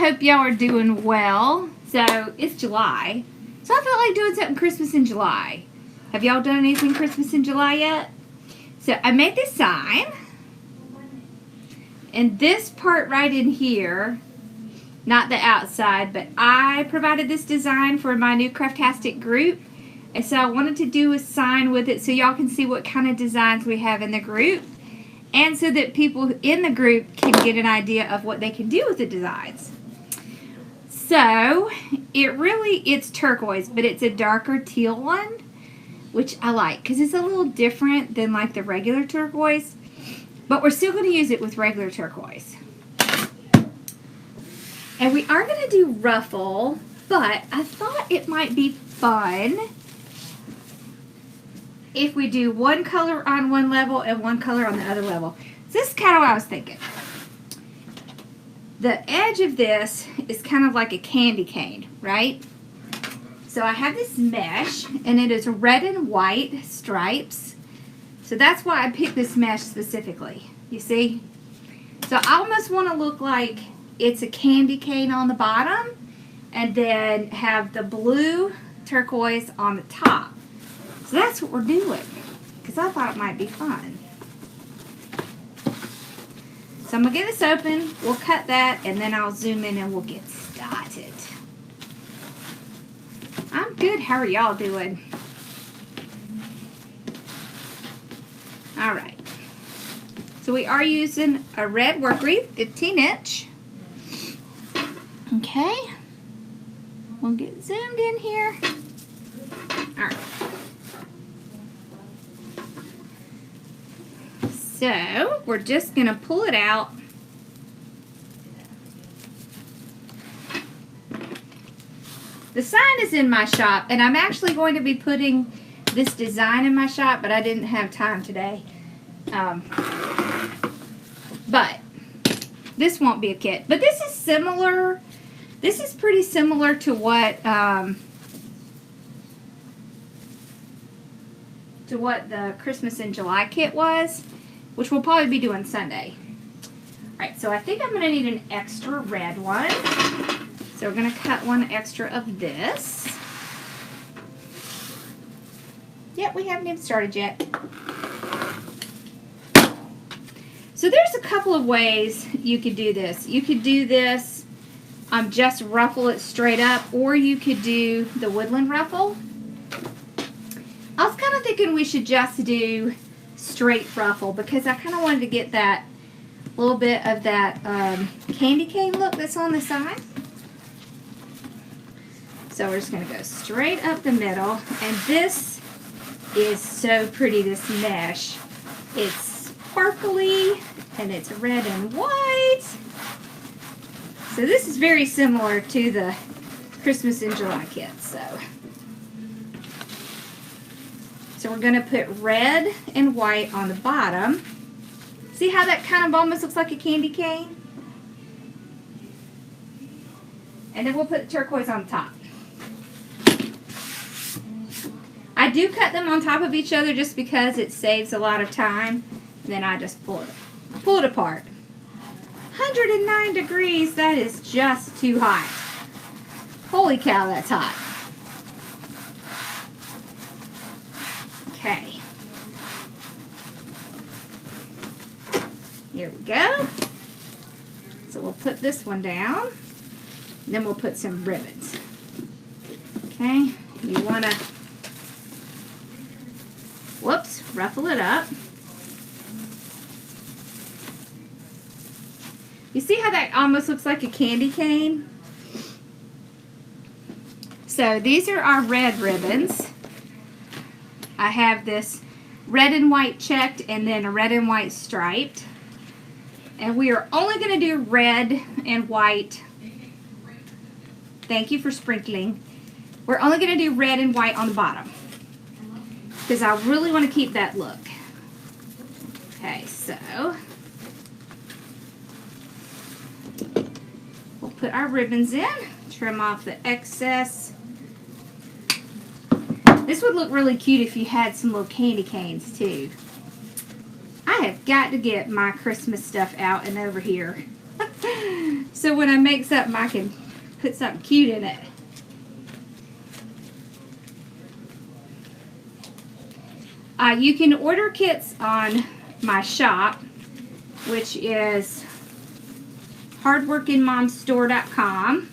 hope y'all are doing well. So, it's July. So, I felt like doing something Christmas in July. Have y'all done anything Christmas in July yet? So, I made this sign. And this part right in here, not the outside, but I provided this design for my new Craftastic group. And so, I wanted to do a sign with it so y'all can see what kind of designs we have in the group. And so that people in the group can get an idea of what they can do with the designs. So, it's turquoise, but it's a darker teal one, which I like because it's a little different than like the regular turquoise. But we're still going to use it with regular turquoise. And we are going to do Ruffle, but I thought it might be fun if we do one color on one level and one color on the other level. So this is kind of what I was thinking. The edge of this is kind of like a candy cane, right? So I have this mesh, and it is red and white stripes. So that's why I picked this mesh specifically. You see? So I almost want to look like it's a candy cane on the bottom, and then have the blue turquoise on the top. So that's what we're doing, because I thought it might be fun. So I'm going to get this open, we'll cut that, and then I'll zoom in and we'll get started. I'm good, how are y'all doing? Alright. So we are using a red work wreath, 15-inch. Okay. We'll get zoomed in here. Alright. So, we're just going to pull it out. The sign is in my shop, and I'm actually going to be putting this design in my shop, but I didn't have time today. But this won't be a kit. But this is similar. This is pretty similar to what the Christmas in July kit was, which we'll probably be doing Sunday. Alright, so I think I'm going to need an extra red one. So we're going to cut one extra of this. Yep, we haven't even started yet. So there's a couple of ways you could do this. You could do this, just ruffle it straight up, or you could do the woodland ruffle. I was kind of thinking we should just do straight ruffle because I kind of wanted to get that little bit of that candy cane look that's on the side. So we're just going to go straight up the middle, and this is so pretty, this mesh. It's sparkly and it's red and white. So this is very similar to the Christmas in July kit. So we're going to put red and white on the bottom. See how that kind of almost looks like a candy cane? And then we'll put turquoise on the top. I do cut them on top of each other just because it saves a lot of time. Then I just pull it apart. 109 degrees, that is just too hot. Holy cow, that's hot. Okay. Here we go. So we'll put this one down. And then we'll put some ribbons. Okay. You want to, ruffle it up. You see how that almost looks like a candy cane? So these are our red ribbons. I have this red and white checked and then a red and white striped. And we are only going to do red and white. Thank you for sprinkling. We're only going to do red and white on the bottom, because I really want to keep that look. Okay, so we'll put our ribbons in, trim off the excess. This would look really cute if you had some little candy canes too. I have got to get my Christmas stuff out and over here. So when I make something, I can put something cute in it. You can order kits on my shop, which is hardworkingmomstore.com.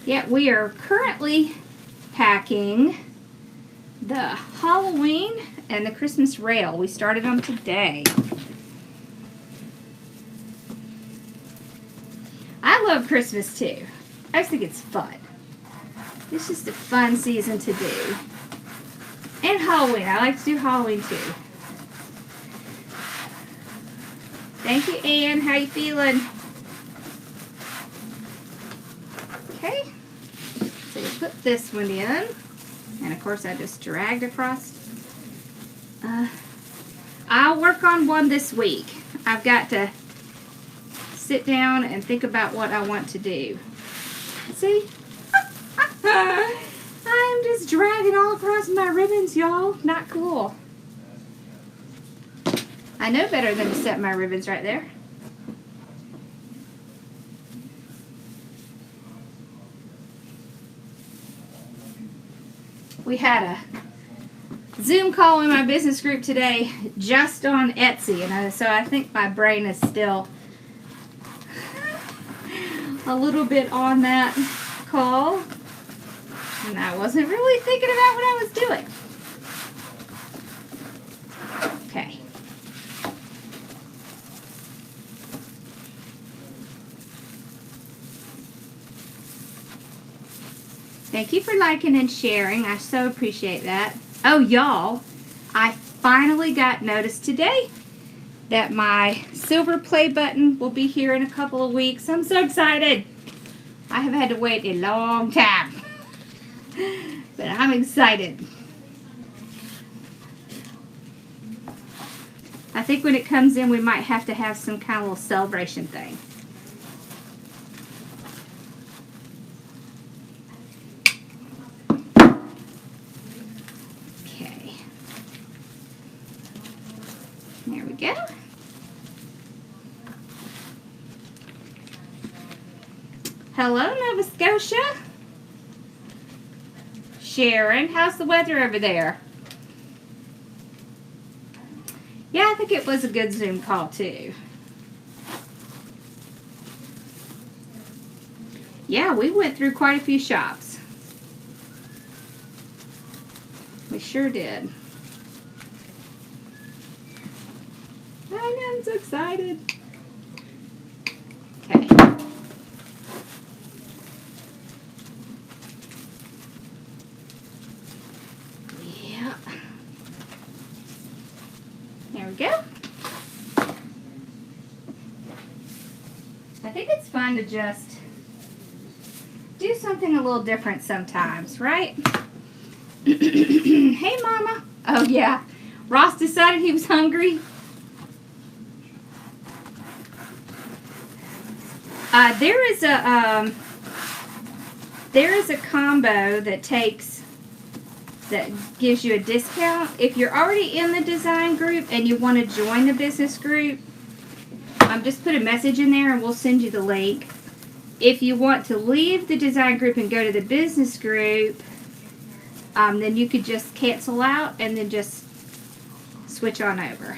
Yeah, we are currently packing the Halloween and the Christmas rail. We started them today. I love Christmas too. I just think it's fun. It's just a fun season to do. And Halloween. I like to do Halloween too. Thank you, Ann. How you feeling? Okay. So you put this one in. And of course I just dragged across. I'll work on one this week. I've got to sit down and think about what I want to do. See? I'm just dragging all across my ribbons, y'all. Not cool. I know better than to set my ribbons right there. We had a Zoom call in my business group today just on Etsy, and so I think my brain is still a little bit on that call, and I wasn't really thinking about what I was doing. Okay. Thank you for liking and sharing. I so appreciate that. Oh, y'all, I finally got notice today that my silver play button will be here in a couple of weeks. I'm so excited. I have had to wait a long time, but I'm excited. I think when it comes in, we might have to have some kind of little celebration thing. Okay. There we go. Hello, Nova Scotia. Sharon, how's the weather over there? Yeah, I think it was a good Zoom call too. Yeah, we went through quite a few shops. We sure did. I know, I'm so excited. Okay. Yeah. There we go. I think it's fun to just do something a little different sometimes, right? Hey, Mama. Oh, yeah. Ross decided he was hungry. There is a combo that gives you a discount. If you're already in the design group and you want to join the business group, just put a message in there and we'll send you the link. If you want to leave the design group and go to the business group, then you could just cancel out and then just switch on over.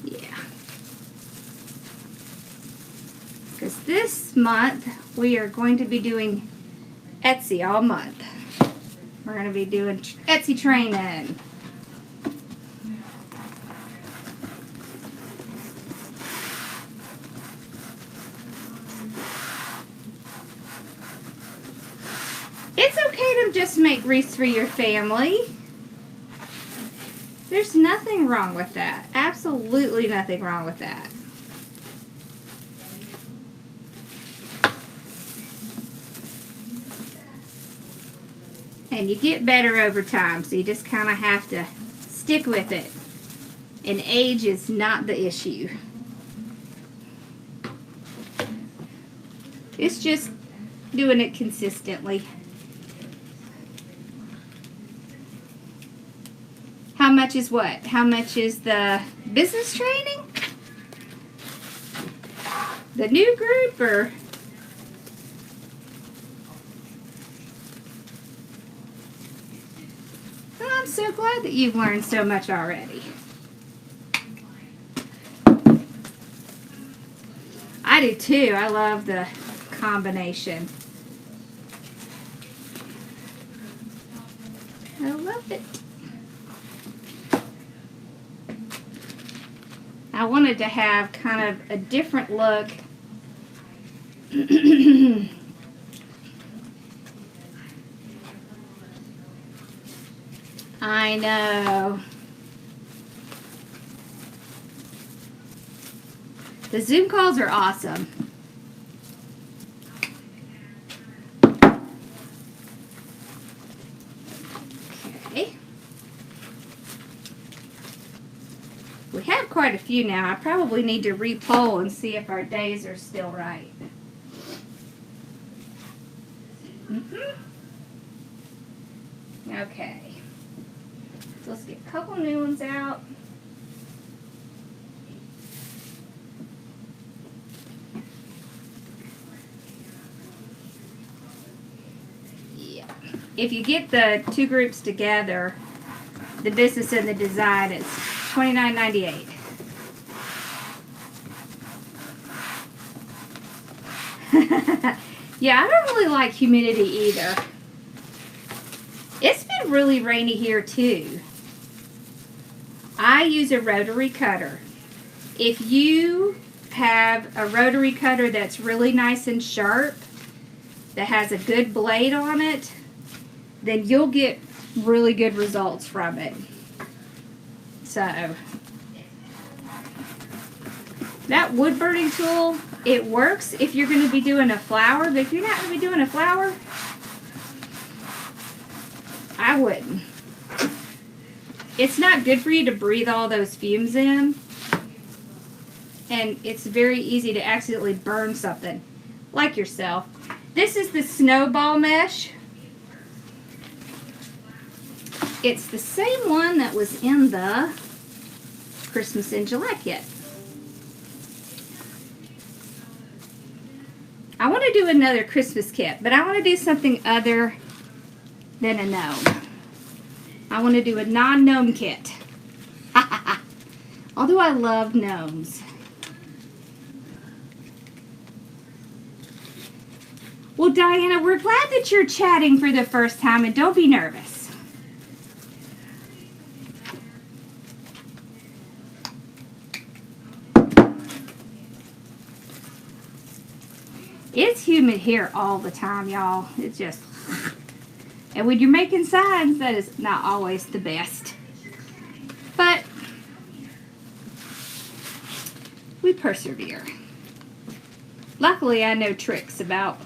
Yeah. Because this month we are going to be doing Etsy all month. We're going to be doing Etsy training. It's okay to just make wreaths for your family. There's nothing wrong with that. Absolutely nothing wrong with that. And you get better over time, so you just kind of have to stick with it. And age is not the issue. It's just doing it consistently. How much is what? How much is the business training? The new group, or? Well, I'm so glad that you've learned so much already. I do too. I love the combination. I love it. I wanted to have kind of a different look. I know. The Zoom calls are awesome. Okay. We have quite a few now. I probably need to re-poll and see if our days are still right. Okay. So let's get a couple new ones out. Yeah. If you get the two groups together, the business and the design, it's $29.98. Yeah, I don't really like humidity either. It's been really rainy here too. I use a rotary cutter. If you have a rotary cutter that's really nice and sharp, that has a good blade on it, then you'll get really good results from it. So, that wood burning tool, it works if you're going to be doing a flower, but if you're not going to be doing a flower, I wouldn't. It's not good for you to breathe all those fumes in, and it's very easy to accidentally burn something, like yourself. This is the snowball mesh. It's the same one that was in the Christmas in July kit. I want to do another Christmas kit, but I want to do something other than a gnome. I want to do a non-gnome kit. Although I love gnomes. Well, Diana, we're glad that you're chatting for the first time, and don't be nervous. It's humid here all the time, y'all. It's just... And when you're making signs, that is not always the best. But we persevere. Luckily, I know tricks about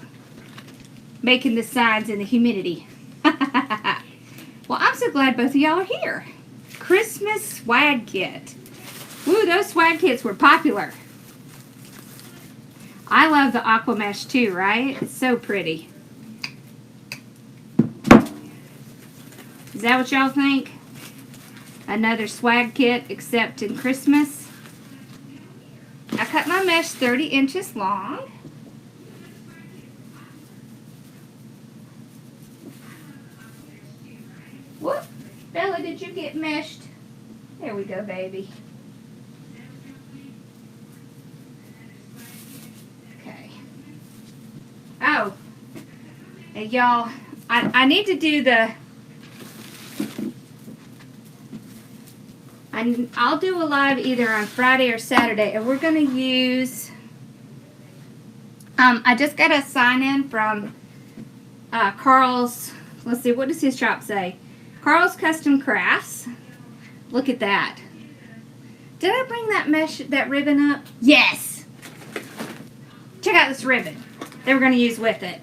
making the signs in the humidity. Well, I'm so glad both of y'all are here. Christmas swag kit. Woo, those swag kits were popular. I love the aqua mesh too, right? It's so pretty. Is that what y'all think? Another swag kit except in Christmas. I cut my mesh 30 inches long. Whoop. Bella, did you get meshed? There we go, baby. Okay. Oh. Hey, y'all, I need to do the... I'll do a live either on Friday or Saturday, and we're going to use... I just got a sign-in from Carl's... Let's see, what does his shop say? Carl's Custom Crafts. Look at that. Did I bring that mesh, that ribbon up? Yes! Check out this ribbon that we're going to use with it.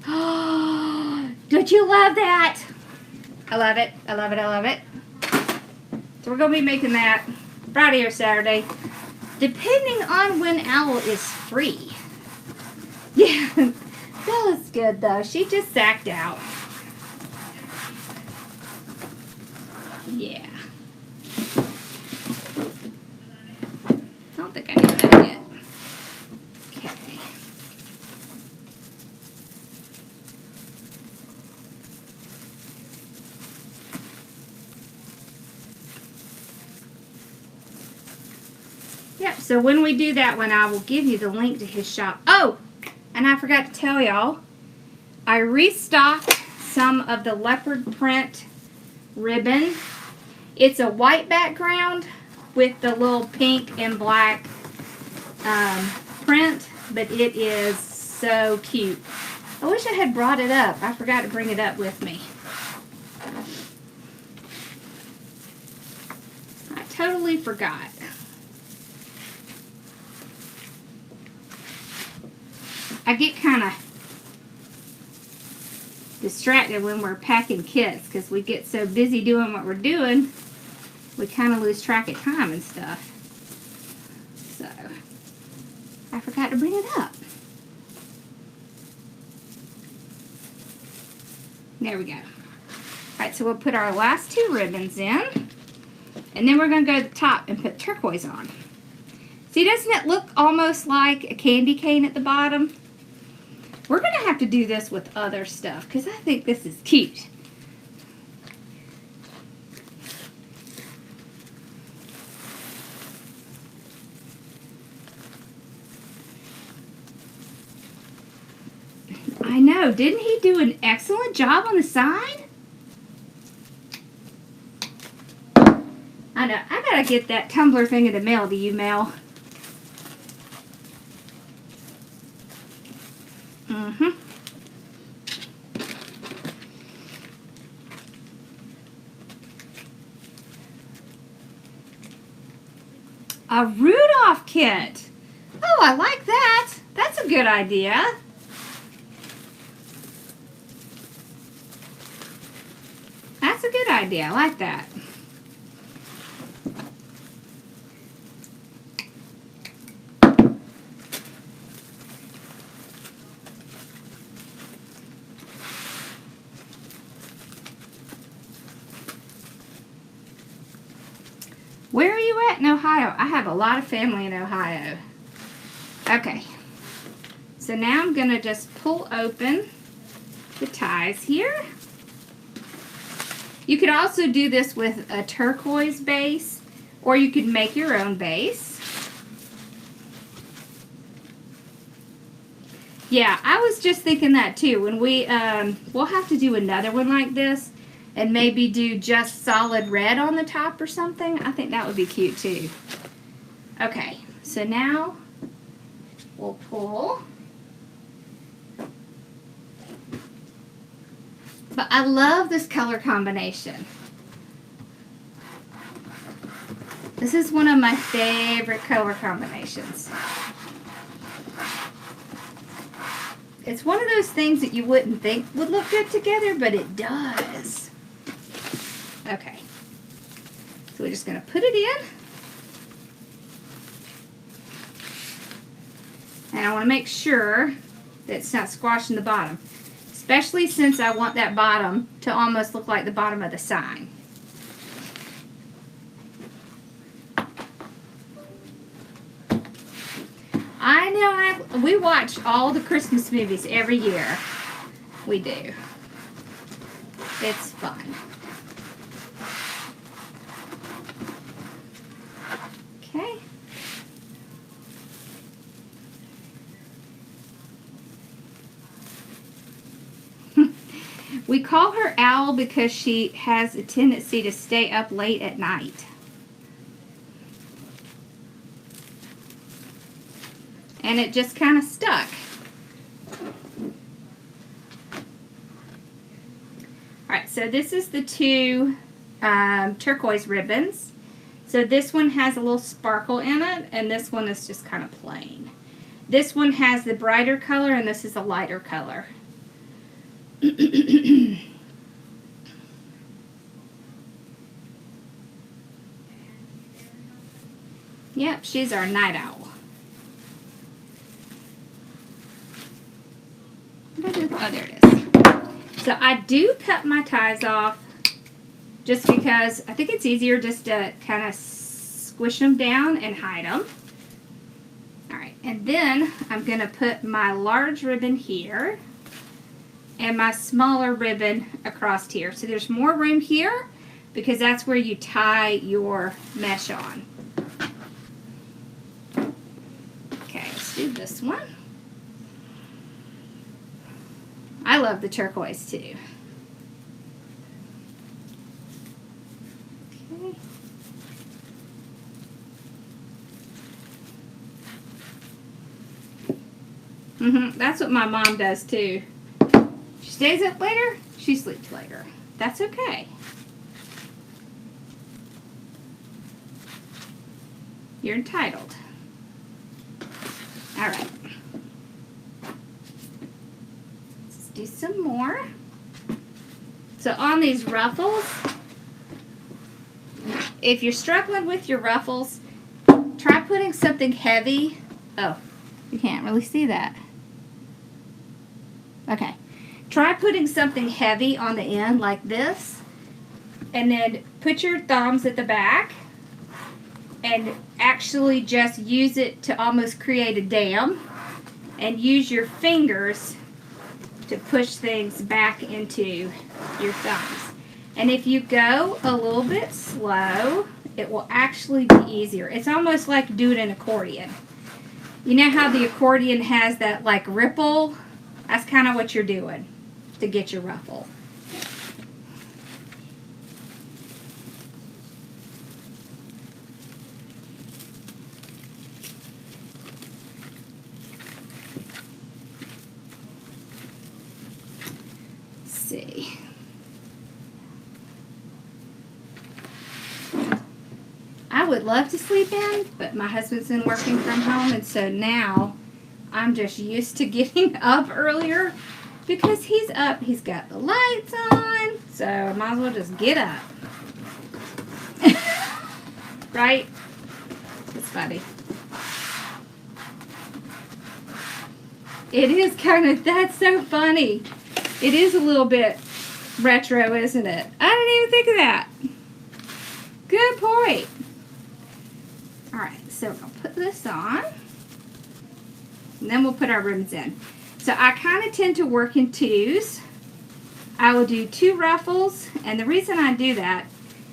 Oh, don't you love that? I love it. I love it. I love it. So we're going to be making that Friday or Saturday, depending on when Owl is free. Yeah, that was good though. She just sacked out. Yeah. I don't think I did that yet. Okay. Yep, so when we do that one, I will give you the link to his shop. Oh, and I forgot to tell y'all, I restocked some of the leopard print ribbon. It's a white background with the little pink and black print, but it is so cute. I wish I had brought it up. I forgot to bring it up with me. I totally forgot. I get kind of distracted when we're packing kits because we get so busy doing what we're doing, we kind of lose track of time and stuff. So, I forgot to bring it up. There we go. Alright, so we'll put our last two ribbons in, and then we're going to go to the top and put turquoise on. See, doesn't it look almost like a candy cane at the bottom? We're going to have to do this with other stuff because I think this is cute. I know. Didn't he do an excellent job on the sign? I know. I got to get that tumbler thing in the mail to you, Mel. A Rudolph kit. Oh, I like that. That's a good idea. That's a good idea. I like that. Where are you at in Ohio? I have a lot of family in Ohio. Okay. So now I'm going to just pull open the ties here. You could also do this with a turquoise base, or you could make your own base. Yeah, I was just thinking that too. When we'll have to do another one like this, and maybe do just solid red on the top or something. I think that would be cute too. Okay, so now we'll pull. But I love this color combination. This is one of my favorite color combinations. It's one of those things that you wouldn't think would look good together, but it does. Okay, so we're just going to put it in. And I want to make sure that it's not squashing the bottom, especially since I want that bottom to almost look like the bottom of the sign. I know we watch all the Christmas movies every year. We do. It's fun. Okay. We call her Owl because she has a tendency to stay up late at night. And it just kind of stuck. Alright, so this is the two turquoise ribbons. So this one has a little sparkle in it, and this one is just kind of plain. This one has the brighter color, and this is a lighter color. Yep, she's our night owl. Oh, there it is. So I do cut my ties off just because I think it's easier just to kind of squish them down and hide them. Alright, and then I'm going to put my large ribbon here and my smaller ribbon across here. So there's more room here because that's where you tie your mesh on. Okay, let's do this one. I love the turquoise too. That's what my mom does too. She stays up later, she sleeps later. That's okay. You're entitled. Alright. Let's do some more. So on these ruffles, if you're struggling with your ruffles, try putting something heavy. Oh, you can't really see that. Okay. Try putting something heavy on the end like this, and then put your thumbs at the back and actually just use it to almost create a dam, and use your fingers to push things back into your thumbs. And if you go a little bit slow, it will actually be easier. It's almost like doing an accordion. You know how the accordion has that like ripple? That's kind of what you're doing to get your ruffle. Let's see. I would love to sleep in, but my husband's been working from home, and so now I'm just used to getting up earlier because he's up. He's got the lights on, so I might as well just get up. Right? It's funny. It is kind of, that's so funny. It is a little bit retro, isn't it? I didn't even think of that. Good point. Alright, so I'll put this on. And then we'll put our ribbons in. So I kind of tend to work in twos. I will do 2 ruffles, and the reason I do that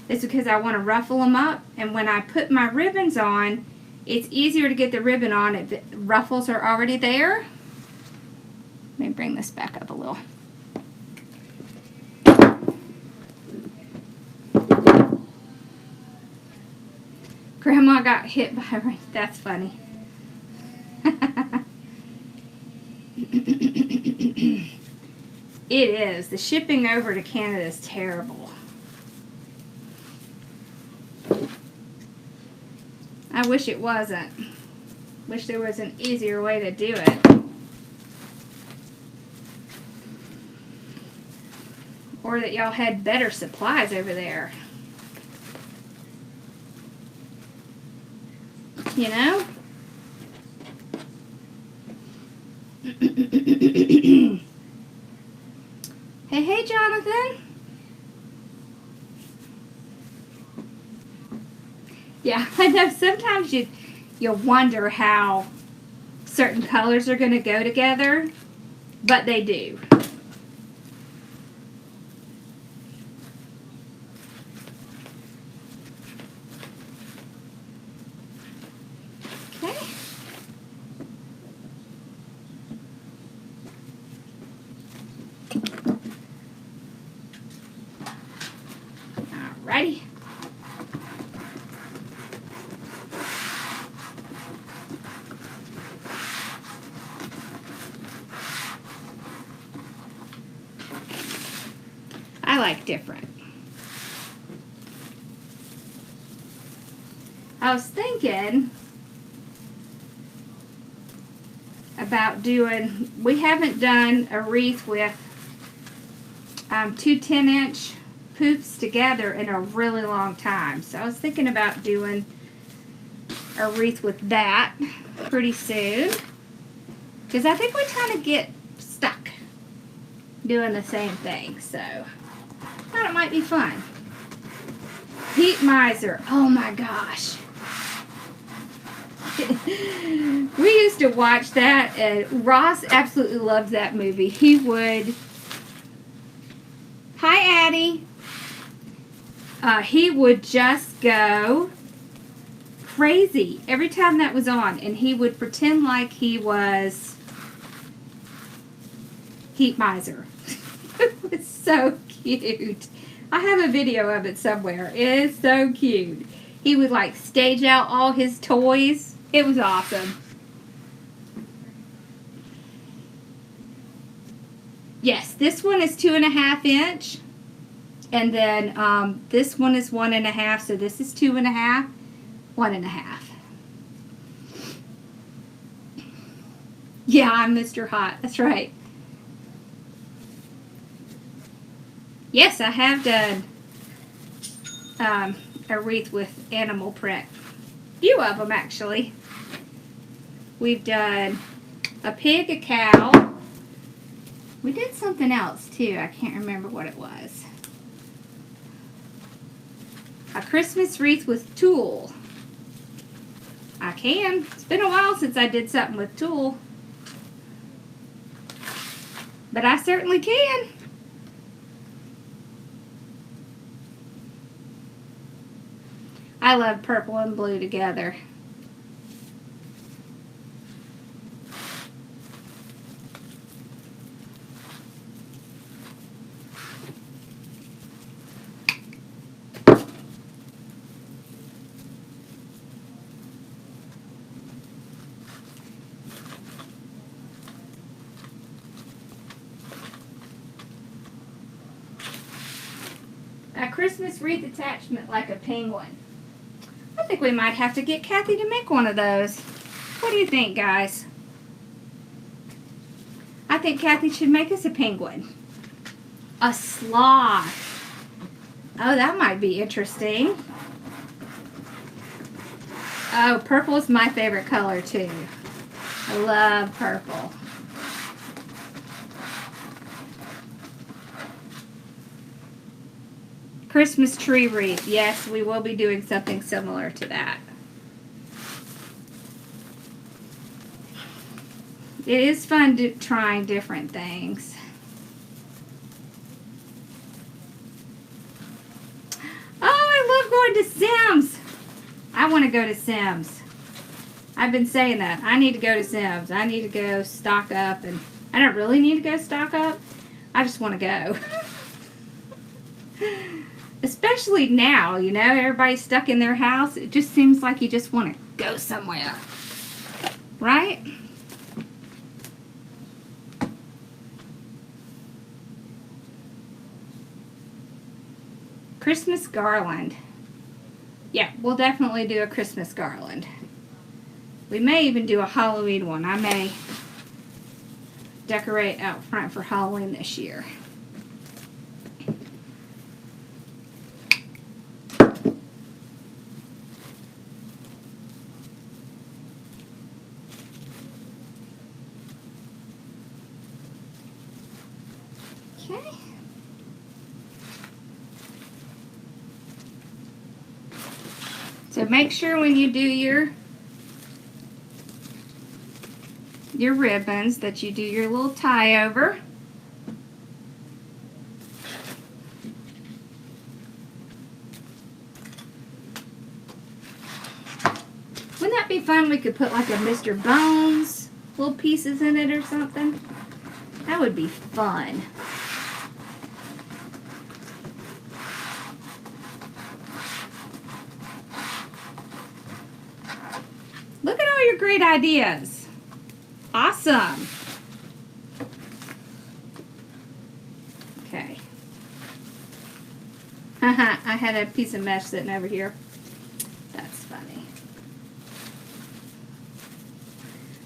is because I want to ruffle them up, and when I put my ribbons on, it's easier to get the ribbon on if the ruffles are already there. Let me bring this back up a little. Grandma got hit by a rain. That's funny. It is. The shipping over to Canada is terrible. I wish it wasn't. Wish there was an easier way to do it. Or that y'all had better supplies over there. You know? Hey, Jonathan. Yeah, I know sometimes you'll wonder how certain colors are going to go together, but they do. Okay. Alrighty. I like different. I was thinking about doing, we haven't done a wreath with 2 10-inch poofs together in a really long time. So I was thinking about doing a wreath with that pretty soon, because I think we kind of get stuck doing the same thing. So, thought it might be fun. Heat miser. Oh my gosh. We used to watch that, and Ross absolutely loves that movie. He would... Hi, Addie. He would just go crazy every time that was on, and he would pretend like he was Heat Miser. It was so cute. I have a video of it somewhere. It is so cute. He would like stage out all his toys. It was awesome. Yes, this one is 2.5 inch. And then this one is 1.5. So this is 2.5, 1.5. Yeah, I'm Mr. Hot. That's right. Yes, I have done a wreath with animal print. A few of them, actually. We've done a pig, a cow. We did something else, too. I can't remember what it was. A Christmas wreath with tulle. I can. It's been a while since I did something with tulle. But I certainly can. I love purple and blue together. A Christmas wreath attachment like a penguin. I think we might have to get Kathy to make one of those. What do you think, guys? I think Kathy should make us a penguin. A sloth. Oh, that might be interesting. Oh, purple is my favorite color, too. I love purple. Christmas tree wreath. Yes, we will be doing something similar to that. It is fun trying different things. Oh, I love going to Sims. I want to go to Sims. I've been saying that. I need to go to Sims. I need to go stock up. And I don't really need to go stock up. I just want to go. Especially now, you know, everybody's stuck in their house. It just seems like you just want to go somewhere. Right? Christmas garland. Yeah, we'll definitely do a Christmas garland. We may even do a Halloween one. I may decorate out front for Halloween this year. Okay. So make sure when you do your ribbons that you do your little tie over. Wouldn't that be fun? We could put like a Mr. Bones little pieces in it or something. That would be fun. Look at all your great ideas. Awesome. Okay. Haha, I had a piece of mesh sitting over here. That's funny.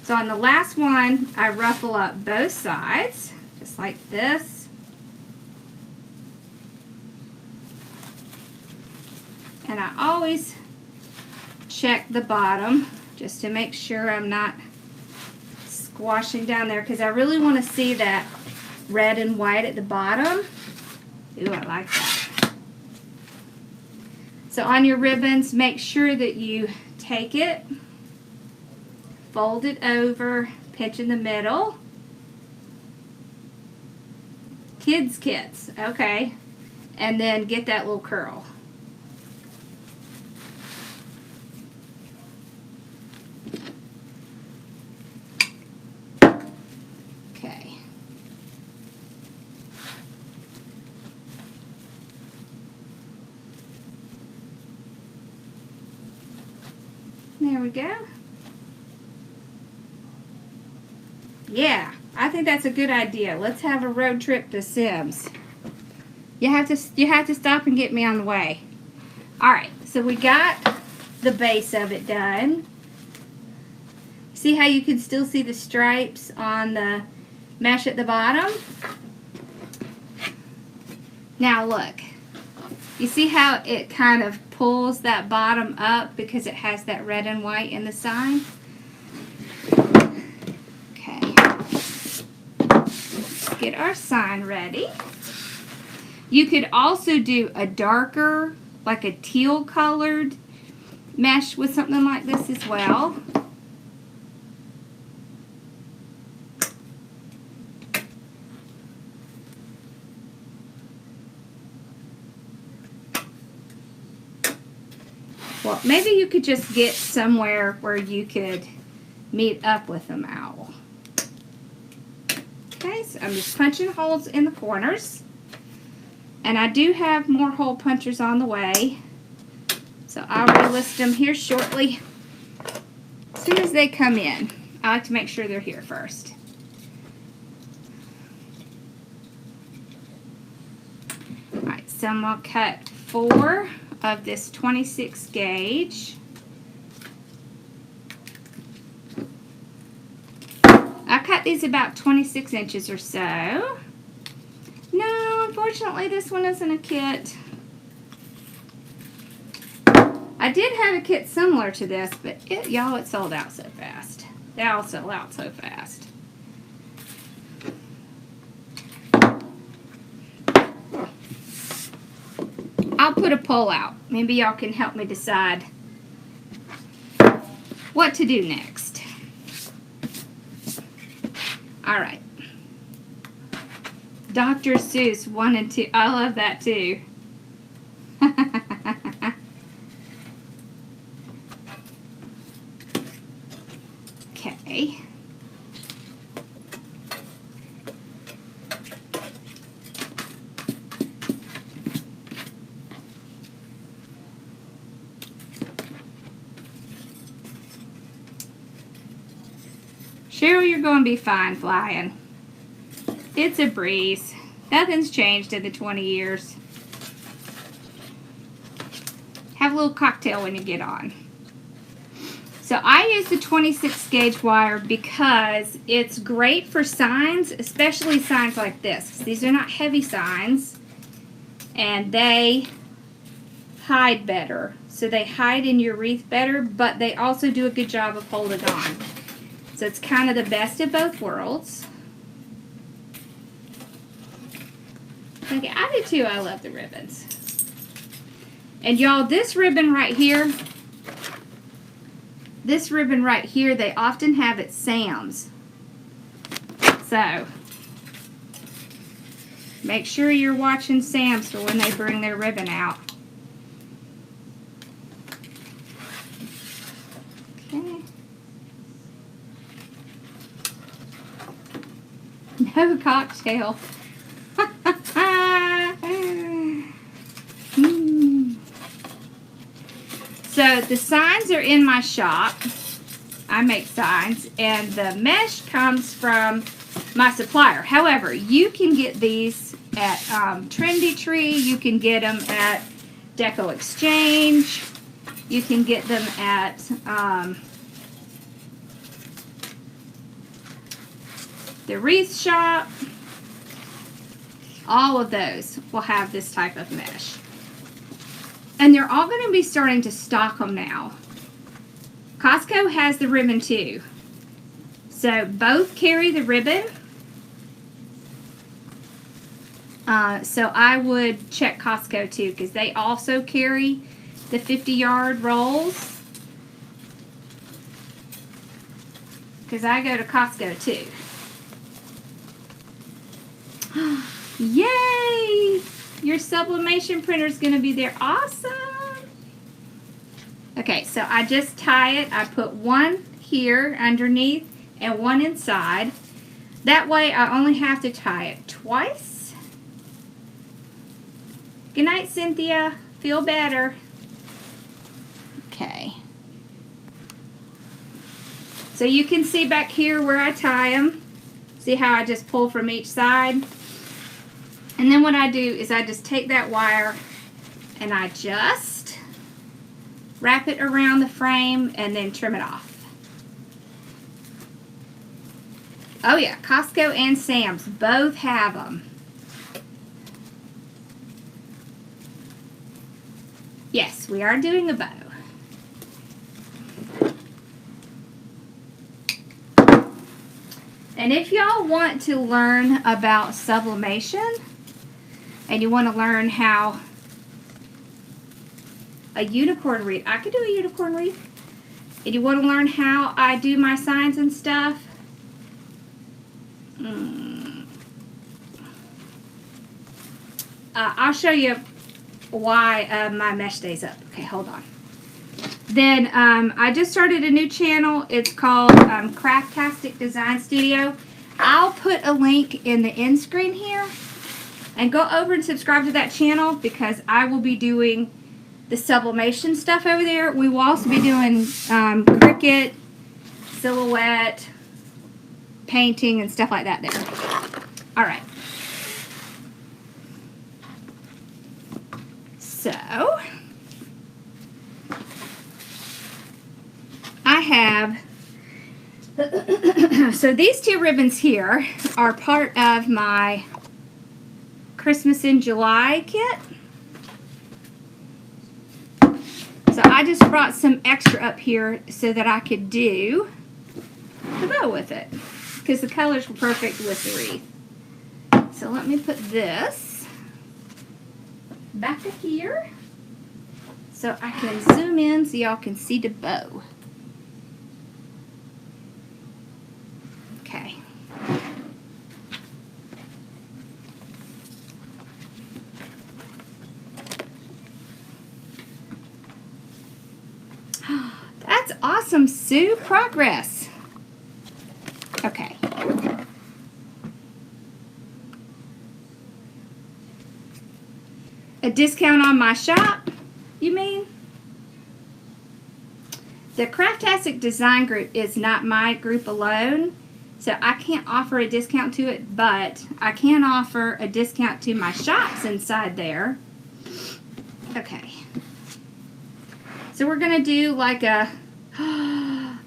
So on the last one, I ruffle up both sides, just like this. And I always check the bottom just to make sure I'm not squashing down there, because I really want to see that red and white at the bottom. Ooh, I like that. So on your ribbons, make sure that you take it, fold it over, pinch in the middle. Kids kits, okay. And then get that little curl. Okay. There we go. Yeah, I think that's a good idea. Let's have a road trip to Sims. You have to stop and get me on the way. All right, so we got the base of it done. See how you can still see the stripes on the mesh at the bottom? Now look. You see how it kind of pulls that bottom up because it has that red and white in the sign? Okay. Let's get our sign ready. You could also do a darker, like a teal colored mesh with something like this as well. Well, maybe you could just get somewhere where you could meet up with them owl. Okay, so I'm just punching holes in the corners. And I do have more hole punchers on the way. So I'll relist them here shortly. As soon as they come in, I like to make sure they're here first. Alright, so I'm going to cut 4 of this 26 gauge. I cut these about 26 inches or so. No, unfortunately this one isn't a kit. I did have a kit similar to this, but y'all, it sold out so fast. They all sell out so fast. I'll put a poll out. Maybe y'all can help me decide what to do next. All right. Dr. Seuss 1 and 2. I love that too. Okay. Cheryl, you're going to be fine flying. It's a breeze. Nothing's changed in the 20 years. Have a little cocktail when you get on. So I use the 26 gauge wire because it's great for signs, especially signs like this. These are not heavy signs and they hide better. So they hide in your wreath better, but they also do a good job of holding on. So it's kind of the best of both worlds. Okay, I do too. I love the ribbons. And y'all, this ribbon right here, they often have at Sam's. So, make sure you're watching Sam's for when they bring their ribbon out. Okay. No cocktail. So the signs are in my shop. I make signs, and the mesh comes from my supplier. However, you can get these at Trendy Tree. You can get them at Deco Exchange. You can get them at the wreath shop. All of those will have this type of mesh. And they're all going to be starting to stock them now. Costco has the ribbon too. So both carry the ribbon. So I would check Costco too, because they also carry the 50-yard rolls. Because I go to Costco too. Yay! Your sublimation printer is going to be there. Awesome! Okay, so I just tie it. I put one here underneath and one inside. That way I only have to tie it twice. Good night, Cynthia. Feel better. Okay. So you can see back here where I tie them. See how I just pull from each side? And then what I do is I just take that wire and I just wrap it around the frame and then trim it off. Oh yeah, Costco and Sam's both have them. Yes, we are doing a bow. And if y'all want to learn about sublimation and you want to learn how a unicorn wreath, I could do a unicorn wreath. And you want to learn how I do my signs and stuff, I'll show you why my mesh stays up. Okay, hold on. Then I just started a new channel. It's called Craftastic Design Studio. I'll put a link in the end screen here. And go over and subscribe to that channel because I will be doing the sublimation stuff over there. We will also be doing Cricut, silhouette, painting, and stuff like that there. Alright. So, I have, so these two ribbons here are part of my Christmas in July kit. So I just brought some extra up here so that I could do the bow with it, because the colors were perfect with the wreath. So let me put this back to here so I can zoom in so y'all can see the bow. Okay. That's awesome, Sue. Progress. Okay. A discount on my shop, you mean? The Craftastic Design Group is not my group alone, so I can't offer a discount to it, but I can offer a discount to my shops inside there. Okay. So we're going to do like a,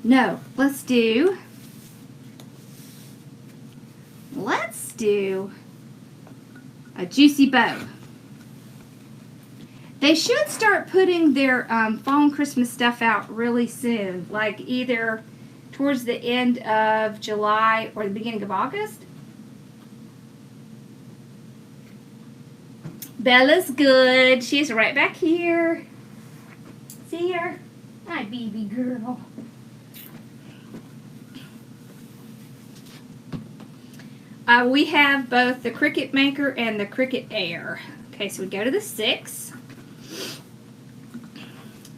no, let's do a juicy bow. They should start putting their fall and Christmas stuff out really soon, like either towards the end of July or the beginning of August. Bella's good. She's right back here. See her? Hi, baby girl. We have both the Cricut Maker and the Cricut Air. Okay, so we go to the 6.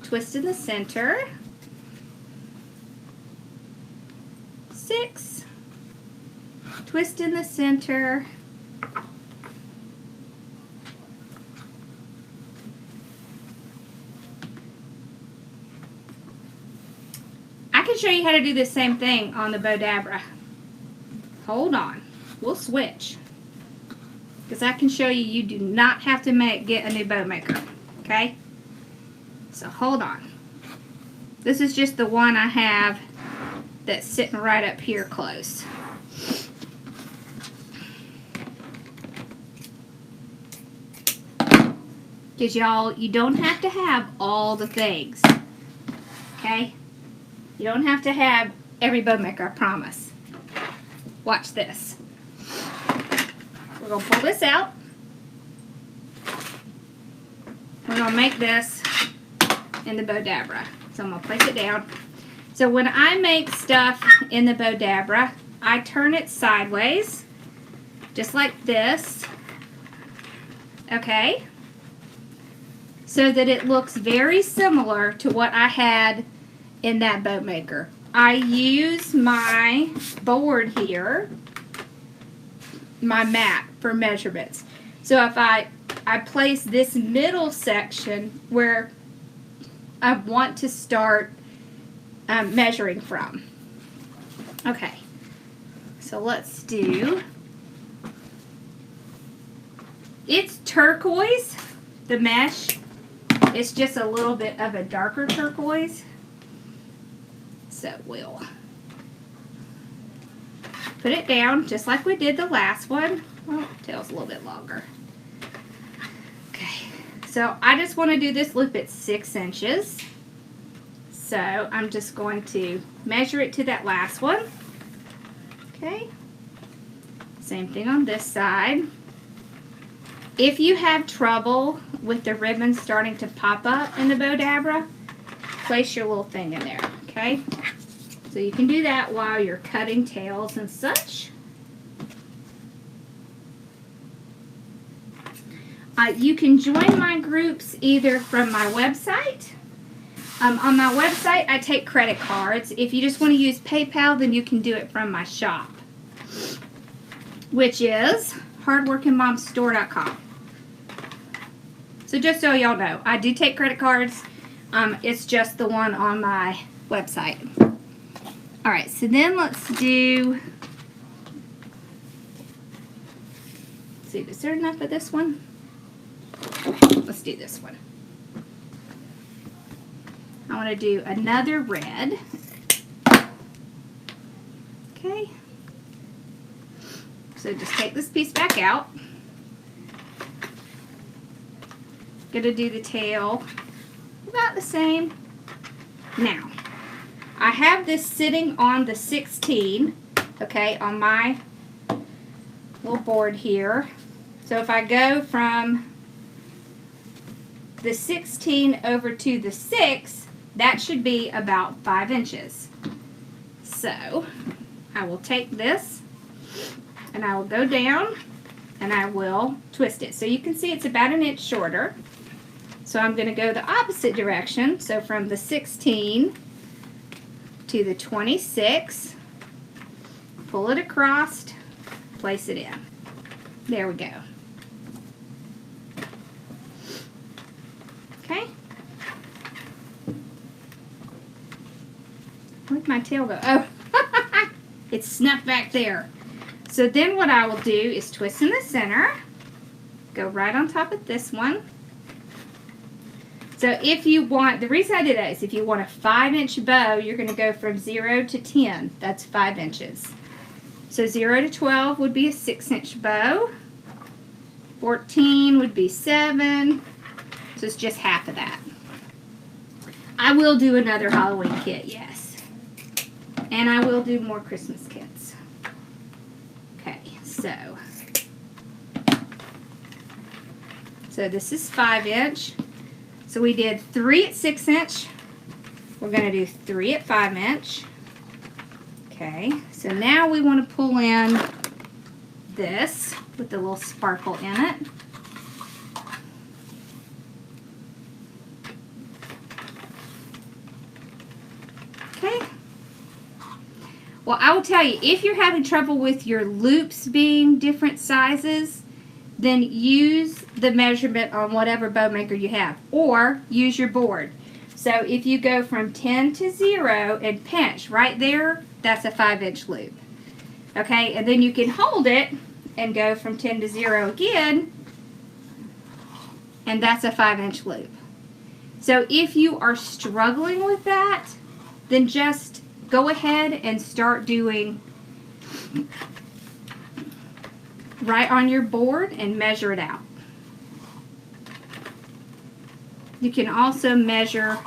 Twist in the center. 6. Twist in the center. I can show you how to do the same thing on the Bodabra. Hold on. We'll switch. Because I can show you, you do not have to get a new bow maker. Okay? So hold on. This is just the one I have that's sitting right up here close. Because y'all, you don't have to have all the things. Okay? You don't have to have every bow maker, I promise. Watch this. We're going to pull this out. we're going to make this in the Bodabra. So I'm going to place it down. So when I make stuff in the Bodabra, I turn it sideways, just like this, okay, so that it looks very similar to what I had in that boat maker. I use my board here, my mat, for measurements. So if I place this middle section where I want to start measuring from. Okay, so let's do, it's turquoise, the mesh. It's just a little bit of a darker turquoise. So we'll put it down just like we did the last one. Oh, tail's a little bit longer. Okay, so I just want to do this loop at 6 inches. So I'm just going to measure it to that last one. Okay, same thing on this side. If you have trouble with the ribbon starting to pop up in the Bodabra, place your little thing in there, okay? So you can do that while you're cutting tails and such. You can join my groups either from my website. On my website, I take credit cards. If you just want to use PayPal, then you can do it from my shop, which is hardworkingmomstore.com. So just so y'all know, I do take credit cards. It's just the one on my website. Alright, so then let's do, let's see, is there enough of this one? Let's do this one. I want to do another red. Okay. So just take this piece back out. Gonna do the tail about the same. Now, I have this sitting on the 16, okay, on my little board here. So if I go from the 16 over to the 6, that should be about 5 inches. So I will take this and I will go down and I will twist it. So you can see it's about 1 inch shorter. So I'm going to go the opposite direction. So from the 16 to the 26, pull it across, place it in. There we go. Okay. Where'd my tail go? Oh, it's snuck back there. So then what I will do is twist in the center, go right on top of this one. So if you want, the reason I did that is if you want a 5-inch bow, you're going to go from 0 to 10. That's 5 inches. So 0 to 12 would be a 6-inch bow. 14 would be 7. So it's just half of that. I will do another Halloween kit, yes. And I will do more Christmas kits. Okay, so this is 5-inch. So we did 3 at 6-inch. We're going to do 3 at 5-inch. Okay, so now we want to pull in this with the little sparkle in it. Okay. Well, I will tell you, if you're having trouble with your loops being different sizes, then use the measurement on whatever bow maker you have, or use your board. So if you go from 10 to 0 and pinch right there, that's a 5-inch loop. Okay, and then you can hold it and go from 10 to 0 again, and that's a 5-inch loop. So if you are struggling with that, then just go ahead and start doing right on your board and measure it out. You can also measure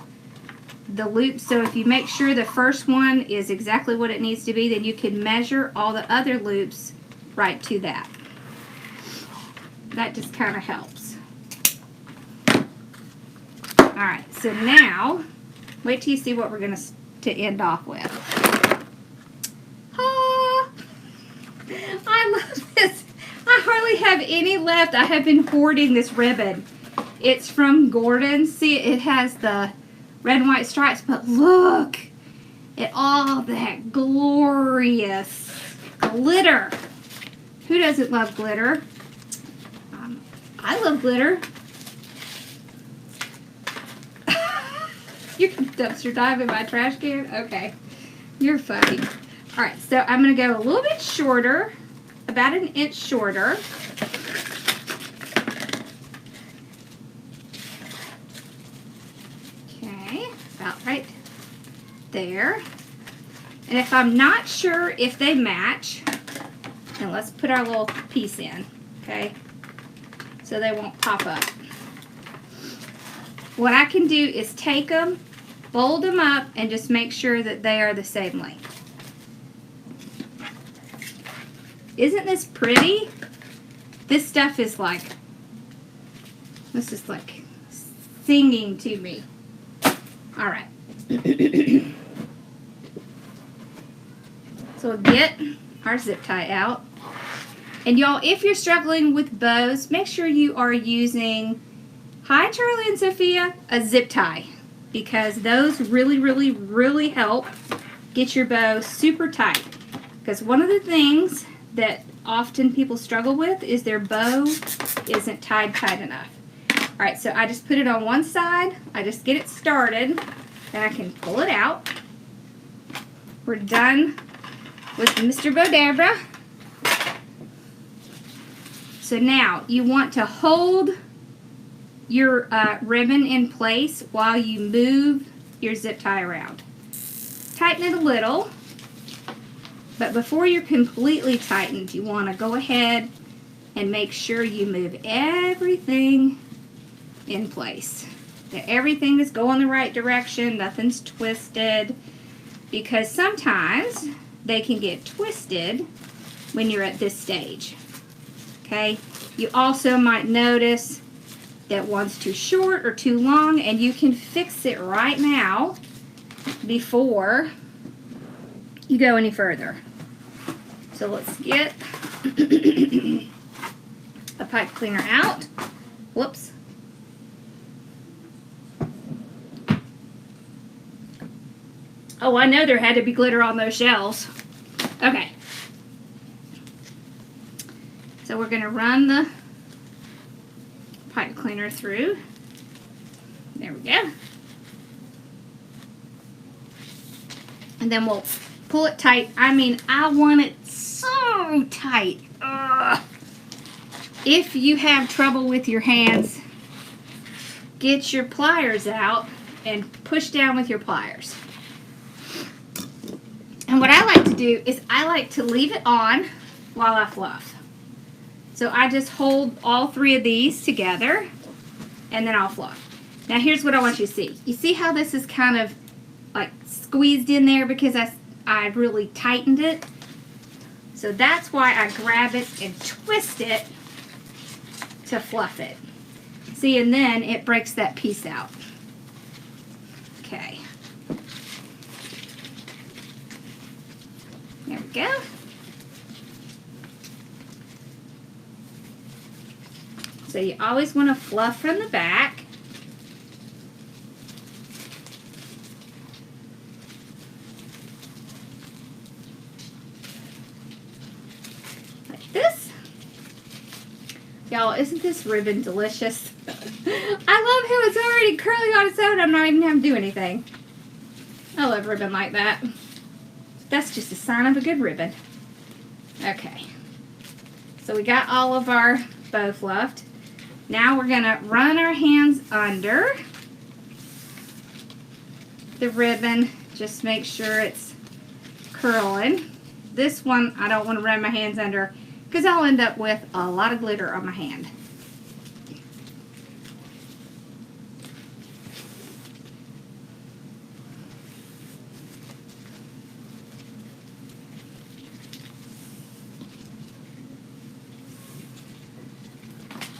the loops. So if you make sure the first one is exactly what it needs to be, then you can measure all the other loops right to that. That just kind of helps. Alright, so now, wait till you see what we're going to end off with. Ah, I love this. I hardly have any left. I have been hoarding this ribbon. It's from Gordon. See, it has the red and white stripes, but look at all that glorious glitter. Who doesn't love glitter? I love glitter. You can dumpster dive in my trash can? Okay. You're funny. Alright, so I'm going to go a little bit shorter, about an inch shorter. Okay, about right there. And if I'm not sure if they match, then let's put our little piece in, okay? So they won't pop up. What I can do is take them, fold them up, and just make sure that they are the same length. Isn't this pretty? This stuff is like, this is like singing to me. All right. So we'll get our zip tie out. And y'all, if you're struggling with bows, make sure you are using, hi Charlie and Sophia, a zip tie. Because those really, really, really help get your bow super tight. Because one of the things that often people struggle with is their bow isn't tied tight enough. Alright, so I just put it on one side. I just get it started. Then I can pull it out. We're done with Mr. Bodabra. So now you want to hold your ribbon in place while you move your zip tie around. Tighten it a little, but before you're completely tightened, you want to go ahead and make sure you move everything in place. That everything is going the right direction, nothing's twisted, because sometimes they can get twisted when you're at this stage. Okay, you also might notice that one's too short or too long, and you can fix it right now before you go any further. So let's get a pipe cleaner out. Whoops. Oh, I know there had to be glitter on those shells. Okay. So we're going to run the pipe cleaner through. There we go. And then we'll pull it tight. I mean, I want it so tight. Ugh. If you have trouble with your hands, get your pliers out and push down with your pliers. And what I like to do is I like to leave it on while I fluff. So I just hold all three of these together and then I'll fluff. Now here's what I want you to see. You see how this is kind of like squeezed in there because I really tightened it? So that's why I grab it and twist it to fluff it. See, and then it breaks that piece out. Okay. There we go. So you always want to fluff from the back. Like this. Y'all, isn't this ribbon delicious? I love how it's already curling on its own. I'm not even having to do anything. I love ribbon like that. That's just a sign of a good ribbon. Okay. So we got all of our bow fluffed. Now we're going to run our hands under the ribbon. Just make sure it's curling. This one I don't want to run my hands under because I'll end up with a lot of glitter on my hand.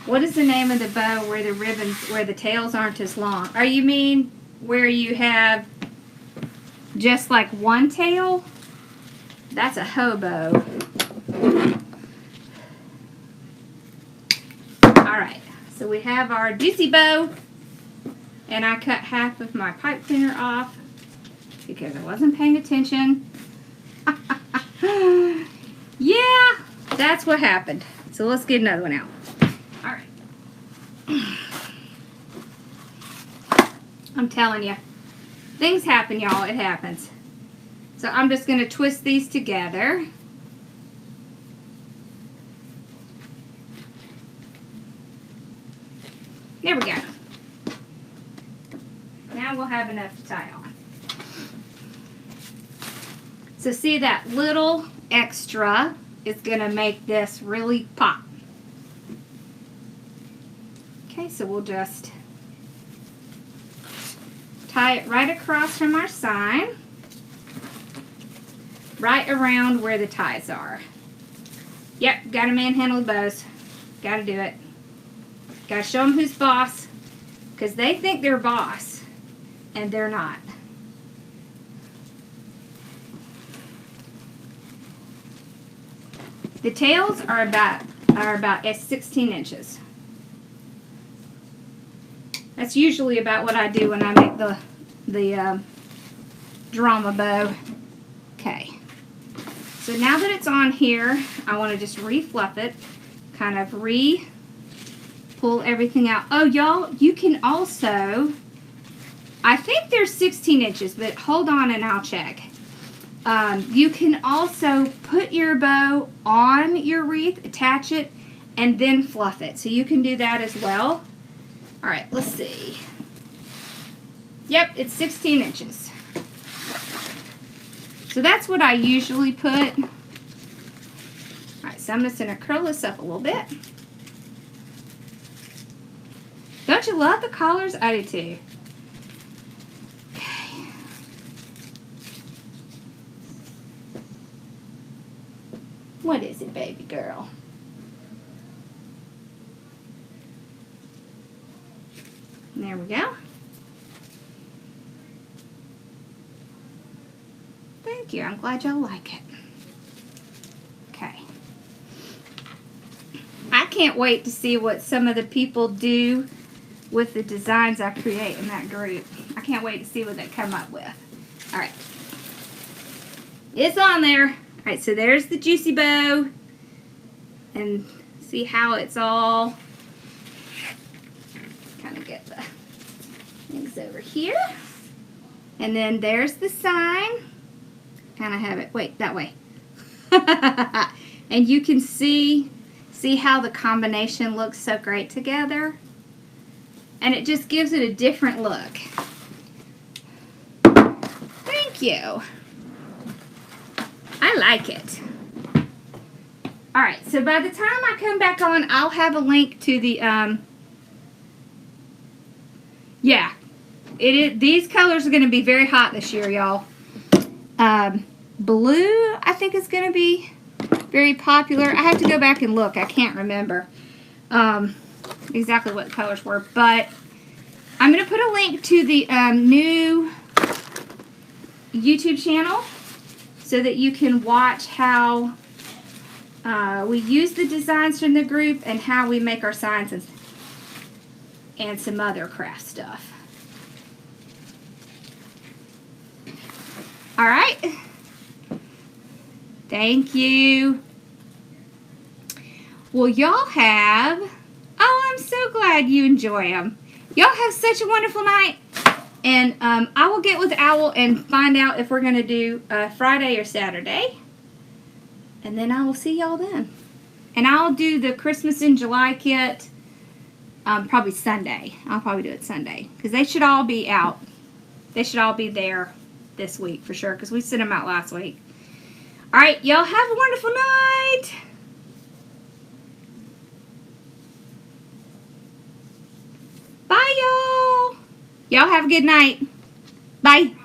What is the name of the bow where the ribbons, where the tails aren't as long? Or you mean where you have just like one tail? That's a hobo. Alright, so we have our juicy bow. And I cut half of my pipe cleaner off because I wasn't paying attention. Yeah, that's what happened. So let's get another one out. Alright. I'm telling you, things happen, y'all. It happens. So I'm just going to twist these together. There we go. Now we'll have enough to tie on. So see, that little extra is going to make this really pop. Okay, so we'll just tie it right across from our sign, right around where the ties are. Yep, got to manhandle the bows. Got to do it. Got to show them who's boss, because they think they're boss. And they're not. The tails are about 16 inches. That's usually about what I do when I make the drama bow. Okay. So now that it's on here, I want to just re-fluff it, kind of pull everything out. Oh, y'all, you can also, I think they're 16 inches, but hold on and I'll check. You can also put your bow on your wreath, attach it, and then fluff it. So you can do that as well. All right, let's see. Yep, it's 16 inches. So that's what I usually put. All right, so I'm just going to curl this up a little bit. Don't you love the colors? I do too. What is it, baby girl? There we go. Thank you. I'm glad y'all like it. Okay. I can't wait to see what some of the people do with the designs I create in that group. I can't wait to see what they come up with. All right. It's on there. All right, so there's the juicy bow. And see how it's all, kind of get the things over here. And then there's the sign. Kind of have it, wait, that way. And you can see how the combination looks so great together. And it just gives it a different look. Thank you. I like it. Alright, so by the time I come back on, I'll have a link to the, yeah. These colors are going to be very hot this year, y'all. Blue, I think, is going to be very popular. I have to go back and look. I can't remember exactly what the colors were. But I'm going to put a link to the new YouTube channel so that you can watch how we use the designs from the group and how we make our signs and some other craft stuff. All right. Thank you. Well, y'all have, oh, I'm so glad you enjoy them. Y'all have such a wonderful night. And I will get with Owl and find out if we're going to do Friday or Saturday. And then I will see y'all then. And I'll do the Christmas in July kit probably Sunday. I'll probably do it Sunday. Because they should all be out. They should all be there this week for sure. Because we sent them out last week. Alright, y'all have a wonderful night. Bye, y'all. Y'all have a good night. Bye.